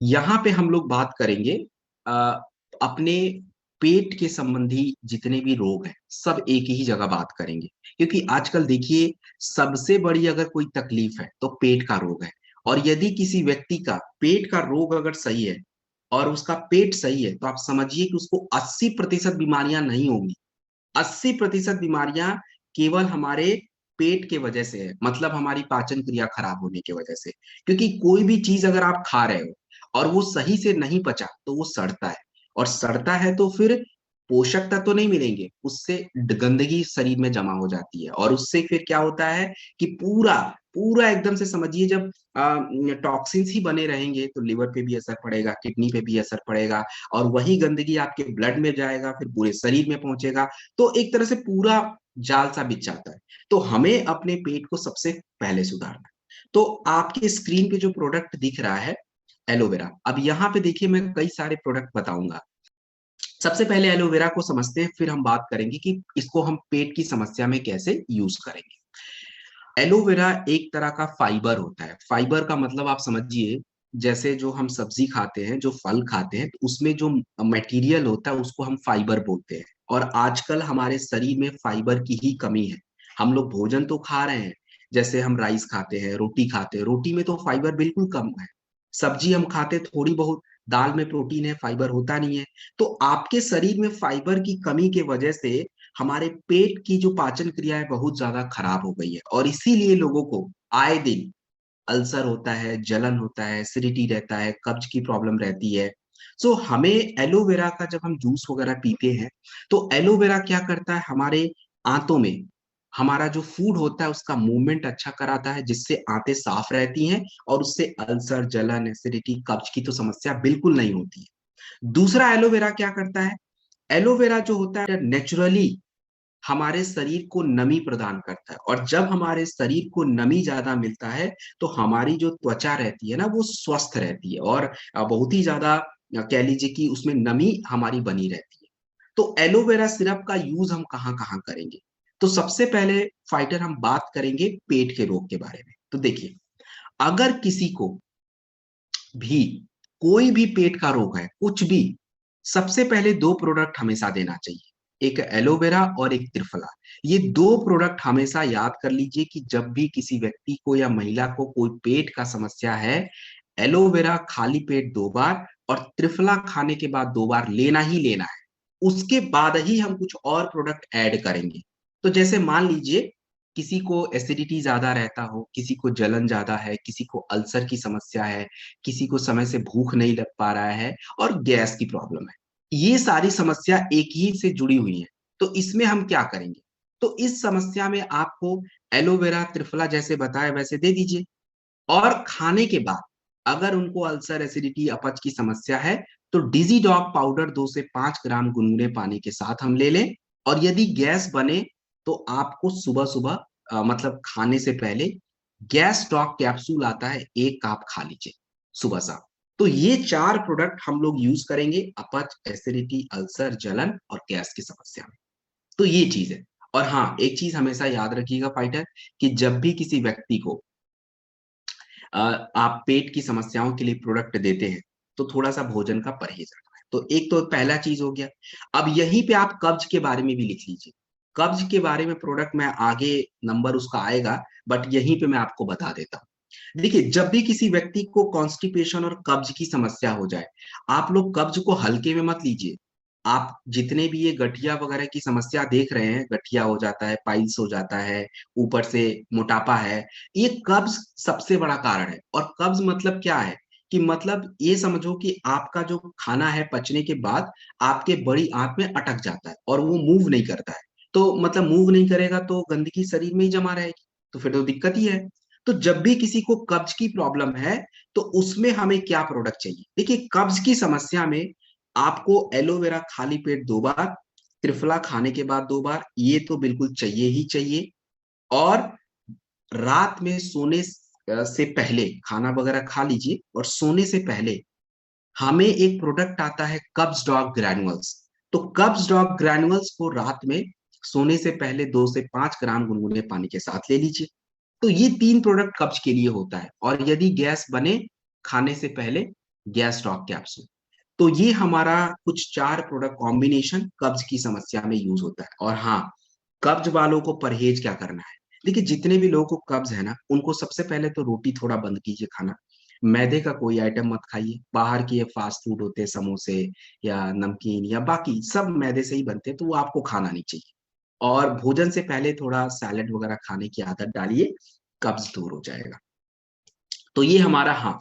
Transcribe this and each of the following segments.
यहाँ पे हम लोग बात करेंगे अ, अपने पेट के संबंधी जितने भी रोग हैं, सब एक ही जगह बात करेंगे। क्योंकि आजकल देखिए, सबसे बड़ी अगर कोई तकलीफ है तो पेट का रोग है। और यदि किसी व्यक्ति का पेट का रोग अगर सही है और उसका पेट सही है, तो आप समझिए कि उसको 80% बीमारियां नहीं होंगी। 80% बीमारियां केवल हमारे पेट के वजह से है, मतलब हमारी पाचन क्रिया खराब होने की वजह से। क्योंकि कोई भी चीज अगर आप खा रहे हो और वो सही से नहीं पचा तो वो सड़ता है। और सड़ता है तो फिर पोषक तत्व तो नहीं मिलेंगे, उससे गंदगी शरीर में जमा हो जाती है। और उससे फिर क्या होता है कि पूरा पूरा एकदम से समझिए, जब टॉक्सिन्स ही बने रहेंगे तो लिवर पे भी असर पड़ेगा, किडनी पे भी असर पड़ेगा। और वही गंदगी आपके ब्लड में जाएगा, फिर पूरे शरीर में पहुंचेगा। तो एक तरह से पूरा जाल सा बिछ जाता है। तो हमें अपने पेट को सबसे पहले सुधारना है। तो आपके स्क्रीन पे जो प्रोडक्ट दिख रहा है, एलोवेरा। अब यहाँ पे देखिए, मैं कई सारे प्रोडक्ट बताऊंगा। सबसे पहले एलोवेरा को समझते हैं, फिर हम बात करेंगे कि इसको हम पेट की समस्या में कैसे यूज करेंगे। एलोवेरा एक तरह का फाइबर होता है। फाइबर का मतलब आप समझिए, जैसे जो हम सब्जी खाते हैं, जो फल खाते हैं, तो उसमें जो मटेरियल होता है उसको हम फाइबर बोलते हैं। और आजकल हमारे शरीर में फाइबर की ही कमी है। हम लोग भोजन तो खा रहे हैं, जैसे हम राइस खाते हैं, रोटी खाते हैं, रोटी में तो फाइबर बिल्कुल कम है। सब्जी हम खाते थोड़ी बहुत, दाल में प्रोटीन है, फाइबर होता नहीं है। तो आपके शरीर में फाइबर की कमी के वजह से हमारे पेट की जो पाचन क्रिया है बहुत ज्यादा खराब हो गई है। और इसीलिए लोगों को आए दिन अल्सर होता है, जलन होता है, एसिडिटी रहता है, कब्ज की प्रॉब्लम रहती है। सो हमें एलोवेरा का जब हम जूस वगैरह पीते हैं, तो एलोवेरा क्या करता है, हमारे आंतों में हमारा जो फूड होता है उसका मूवमेंट अच्छा कराता है, जिससे आंतें साफ रहती हैं। और उससे अल्सर, जलन, एसिडिटी, कब्ज की तो समस्या बिल्कुल नहीं होती है। दूसरा, एलोवेरा क्या करता है, एलोवेरा जो होता है नेचुरली हमारे शरीर को नमी प्रदान करता है। और जब हमारे शरीर को नमी ज्यादा मिलता है, तो हमारी जो त्वचा रहती है ना, वो स्वस्थ रहती है। और बहुत ही ज्यादा कह लीजिए कि उसमें नमी हमारी बनी रहती है। तो एलोवेरा सिरप का यूज हम कहाँ कहाँ करेंगे? तो सबसे पहले फाइटर हम बात करेंगे पेट के रोग के बारे में। तो देखिए, अगर किसी को भी कोई भी पेट का रोग है, कुछ भी, सबसे पहले दो प्रोडक्ट हमेशा देना चाहिए, एक एलोवेरा और एक त्रिफला। ये दो प्रोडक्ट हमेशा याद कर लीजिए कि जब भी किसी व्यक्ति को या महिला को कोई पेट का समस्या है, एलोवेरा खाली पेट 2 बार और त्रिफला खाने के बाद 2 बार लेना ही लेना है। उसके बाद ही हम कुछ और प्रोडक्ट ऐड करेंगे। तो जैसे मान लीजिए, किसी को एसिडिटी ज्यादा रहता हो, किसी को जलन ज्यादा है, किसी को अल्सर की समस्या है, किसी को समय से भूख नहीं लग पा रहा है, और गैस की प्रॉब्लम है। ये सारी समस्या एक ही से जुड़ी हुई है। तो इसमें हम क्या करेंगे? तो इस समस्या में आपको एलोवेरा, त्रिफला जैसे बताया वैसे दे दीजिए। और खाने के बाद अगर उनको अल्सर, एसिडिटी, अपच की समस्या है, तो डिजी डॉग पाउडर 2 से 5 ग्राम गुनगुने पानी के साथ हम ले लें। और यदि गैस बने, तो आपको सुबह सुबह मतलब खाने से पहले गैस डॉग कैप्सूल आता है, 1 आप खा लीजिए सुबह शाम। तो ये 4 प्रोडक्ट हम लोग यूज करेंगे अपच, एसिडिटी, अल्सर, जलन और गैस की समस्या में। तो ये चीज है। और हाँ, एक चीज हमेशा याद रखिएगा फाइटर, कि जब भी किसी व्यक्ति को आप पेट की समस्याओं के लिए प्रोडक्ट देते हैं, तो थोड़ा सा भोजन का परहेज रखना है। तो एक तो पहला चीज हो गया। अब यहीं पे आप कब्ज के बारे में भी लिख लीजिए। कब्ज के बारे में प्रोडक्ट मैं आगे, नंबर उसका आएगा, बट यहीं पे मैं आपको बता देता हूँ। देखिए, जब भी किसी व्यक्ति को कॉन्स्टिपेशन और कब्ज की समस्या हो जाए, आप लोग कब्ज को हल्के में मत लीजिए। आप जितने भी ये गठिया वगैरह की समस्या देख रहे हैं, गठिया हो जाता है, पाइल्स हो जाता है, ऊपर से मोटापा है, ये कब्ज सबसे बड़ा कारण है। और कब्ज मतलब क्या है, कि मतलब ये समझो कि आपका जो खाना है पचने के बाद आपके बड़ी आंत में अटक जाता है और वो मूव नहीं करता है। तो मतलब मूव नहीं करेगा तो गंदगी शरीर में ही जमा रहेगी, तो फिर तो दिक्कत ही है। तो जब भी किसी को कब्ज की प्रॉब्लम है, तो उसमें हमें क्या प्रोडक्ट चाहिए? देखिए, कब्ज की समस्या में आपको एलोवेरा खाली पेट 2 बार, त्रिफला खाने के बाद 2 बार, ये तो बिल्कुल चाहिए ही चाहिए। और रात में सोने से पहले खाना वगैरह खा लीजिए, और सोने से पहले हमें एक प्रोडक्ट आता है कब्ज डॉग ग्रैनुअल्स। तो कब्ज डॉग ग्रैनुअल्स को रात में सोने से पहले 2 से 5 ग्राम गुनगुने पानी के साथ ले लीजिए। तो ये 3 प्रोडक्ट कब्ज के लिए होता है। और यदि गैस बने खाने से पहले, गैस स्टॉक कैप्सूल। तो ये हमारा कुछ 4 प्रोडक्ट कॉम्बिनेशन कब्ज की समस्या में यूज होता है। और हाँ, कब्ज वालों को परहेज क्या करना है? देखिए, जितने भी लोगों को कब्ज है ना, उनको सबसे पहले तो रोटी थोड़ा बंद कीजिए खाना। मैदे का कोई आइटम मत खाइए। बाहर के ये फास्ट फूड होते हैं, समोसे या नमकीन या बाकी सब मैदे से ही बनते हैं, तो वो आपको खाना नहीं चाहिए। और भोजन से पहले थोड़ा सैलेड वगैरह खाने की आदत डालिए, कब्ज दूर हो जाएगा। तो ये हमारा, हाँ,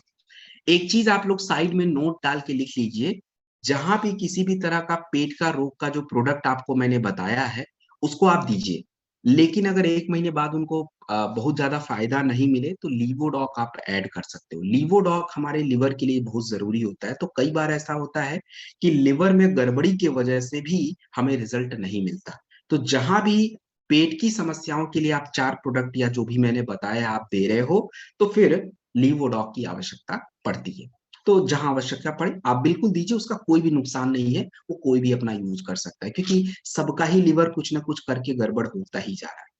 एक चीज आप लोग साइड में नोट डाल के लिख लीजिए, जहां भी किसी भी तरह का पेट का रोग का जो प्रोडक्ट आपको मैंने बताया है, उसको आप दीजिए। लेकिन अगर 1 महीने बाद उनको बहुत ज्यादा फायदा नहीं मिले, तो लीवोडॉक आप ऐड कर सकते हो। लीवोडॉक हमारे लिवर के लिए बहुत जरूरी होता है। तो कई बार ऐसा होता है कि लिवर में गड़बड़ी की वजह से भी हमें रिजल्ट नहीं मिलता। तो जहां भी पेट की समस्याओं के लिए आप 4 प्रोडक्ट या जो भी मैंने बताया आप दे रहे हो, तो फिर लीवोडॉक की आवश्यकता पड़ती है। तो जहां आवश्यकता पड़े आप बिल्कुल दीजिए, उसका कोई भी नुकसान नहीं है, वो कोई भी अपना यूज कर सकता है, क्योंकि सबका ही लिवर कुछ ना कुछ करके गड़बड़ होता ही जा रहा है।